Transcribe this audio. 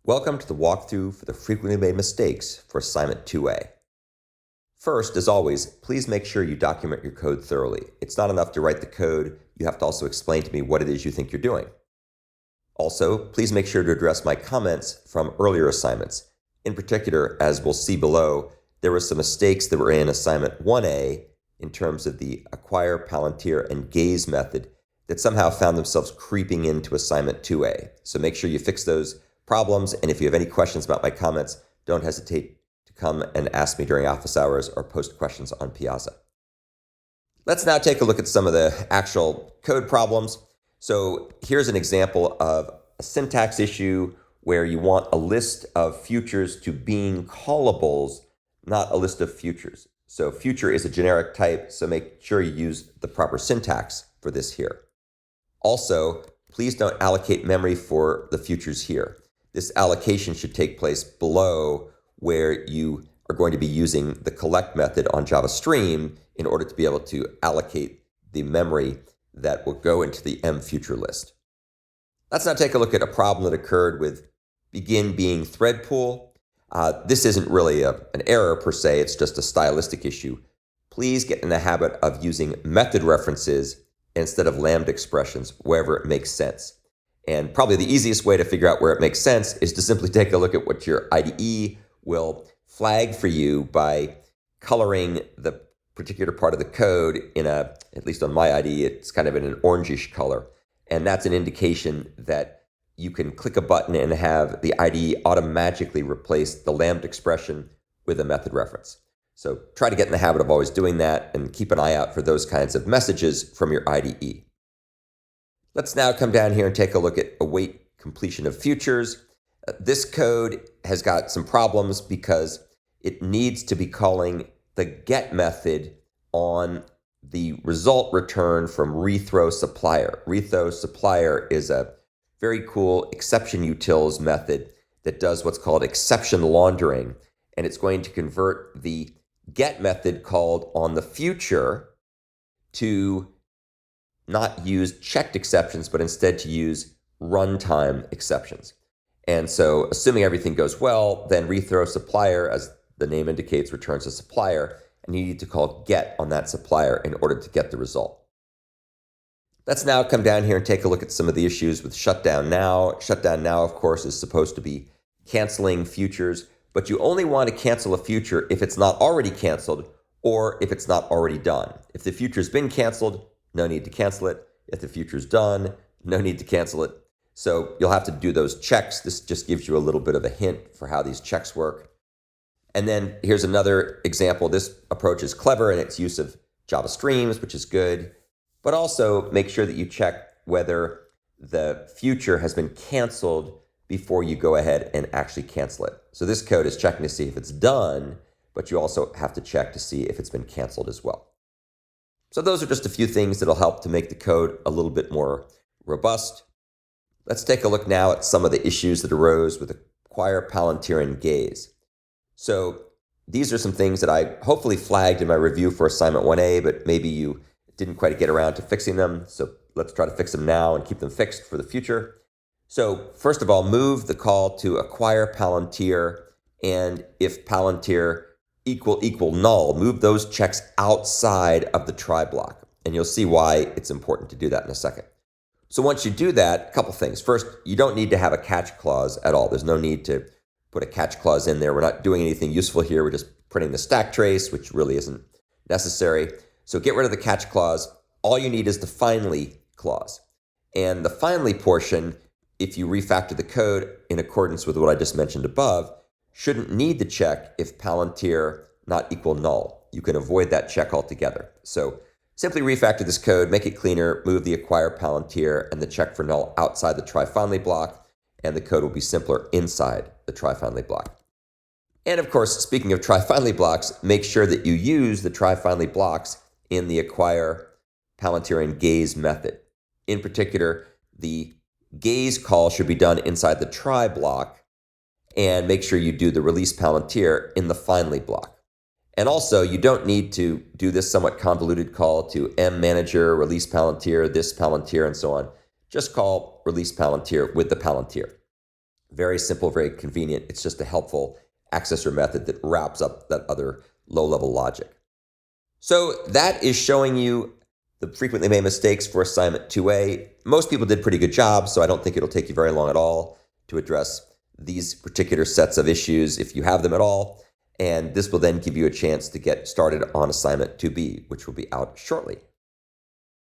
Welcome to the walkthrough for the frequently made mistakes for assignment 2A. First, as always, please make sure you document your code thoroughly. It's not enough to write the code, you have to also explain to me what it is you think you're doing. Also, please make sure to address my comments from earlier assignments. In particular, as we'll see below, there were some mistakes that were in assignment 1A in terms of the acquire, Palantir, and gaze method that somehow found themselves creeping into assignment 2A. So make sure you fix those problems, and if you have any questions about my comments, don't hesitate to come and ask me during office hours or post questions on Piazza. Let's now take a look at some of the actual code problems. So here's an example of a syntax issue where you want a list of futures to being callables, not a list of futures. So future is a generic type, so make sure you use the proper syntax for this here. Also, please don't allocate memory for the futures here. This allocation should take place below where you are going to be using the collect method on Java Stream in order to be able to allocate the memory that will go into the M future list. Let's now take a look at a problem that occurred with begin being thread pool. This isn't really an error per se, it's just a stylistic issue. Please get in the habit of using method references instead of lambda expressions wherever it makes sense. And probably the easiest way to figure out where it makes sense is to simply take a look at what your IDE will flag for you by coloring the particular part of the code in at least on my IDE, it's kind of in an orangish color. And that's an indication that you can click a button and have the IDE automatically replace the lambda expression with a method reference. So try to get in the habit of always doing that and keep an eye out for those kinds of messages from your IDE. Let's now come down here and take a look at await completion of futures. This code has got some problems because it needs to be calling the get method on the result return from rethrow supplier. Rethrow supplier is a very cool exception utils method that does what's called exception laundering, and it's going to convert the get method called on the future to not use checked exceptions, but instead to use runtime exceptions. And so assuming everything goes well, then rethrow supplier, as the name indicates, returns a supplier, and you need to call get on that supplier in order to get the result. Let's now come down here and take a look at some of the issues with shutdown now. Shutdown now, of course, is supposed to be canceling futures, but you only want to cancel a future if it's not already canceled or if it's not already done. If the future's been canceled, no need to cancel it. If the future's done, no need to cancel it. So you'll have to do those checks. This just gives you a little bit of a hint for how these checks work. And then here's another example. This approach is clever in its use of Java streams, which is good. But also make sure that you check whether the future has been canceled before you go ahead and actually cancel it. So this code is checking to see if it's done, but you also have to check to see if it's been canceled as well. So those are just a few things that'll help to make the code a little bit more robust. Let's take a look now at some of the issues that arose with acquire, Palantir, and gaze. So these are some things that I hopefully flagged in my review for assignment 1A, but maybe you didn't quite get around to fixing them. So let's try to fix them now and keep them fixed for the future. So first of all, move the call to acquire Palantir, and if Palantir equal null, move those checks outside of the try block. And you'll see why it's important to do that in a second. So once you do that, a couple things. First, you don't need to have a catch clause at all. There's no need to put a catch clause in there. We're not doing anything useful here. We're just printing the stack trace, which really isn't necessary. So get rid of the catch clause. All you need is the finally clause. And the finally portion, if you refactor the code in accordance with what I just mentioned above, shouldn't need to check if Palantir not equal null. You can avoid that check altogether. So simply refactor this code, make it cleaner, move the acquire Palantir and the check for null outside the try finally block, and the code will be simpler inside the try finally block. And of course, speaking of try finally blocks, make sure that you use the try finally blocks in the acquire, Palantir, and gaze method. In particular, the gaze call should be done inside the try block, and make sure you do the release Palantir in the finally block. And also, you don't need to do this somewhat convoluted call to M manager, release Palantir, this Palantir, and so on. Just call release Palantir with the Palantir. Very simple, very convenient. It's just a helpful accessor method that wraps up that other low-level logic. So that is showing you the frequently made mistakes for assignment 2A. Most people did pretty good job, so I don't think it'll take you very long at all to address these particular sets of issues if you have them at all. And this will then give you a chance to get started on assignment 2B, which will be out shortly.